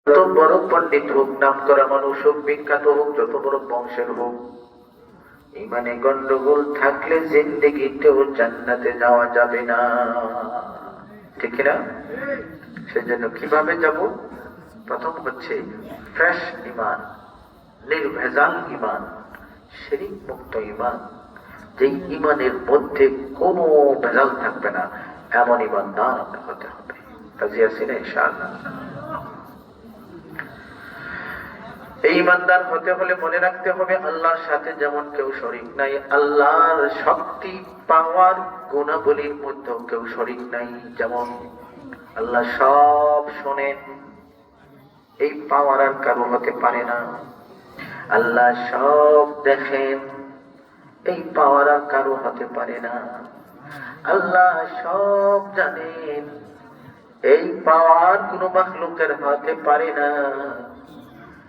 যত বড় পণ্ডিত হোক, নাম করা মানুষ হোক, বিখ্যাত হোক, যত বড় বংশের হোক, ইমানে গন্ডগোল থাকলে জিন্দেগিতেও জান্নাতে যাওয়া যাবে না, ঠিক না? সেজন্য কিভাবে যাব? প্রথম হচ্ছে ফ্রেশ ইমান, নির্ভেজাল ইমান, শিরক মুক্ত ইমান, যে ইমানের মধ্যে কোনো ভেজাল থাকবে না, এমন ইমানদার হতে হবে। রাজি আছেন ইনশাআল্লাহ? এই ইমানদার হতে হলে মনে রাখতে হবে আল্লাহর সাথে যেমন কেউ শরীক নাই, আল্লাহর শক্তি পাওয়ার গুণাবলীর মধ্যেও কেউ শরীক নাই। যেমন আল্লাহ সব শোনেন, এই পাওয়ার আর কারো হতে পারে না। আল্লাহ সব দেখেন, এই পাওয়ার আর কারো হতে পারে না। আল্লাহ সব জানেন, এই পাওয়ার কোনো মাখলুকের হতে পারে না।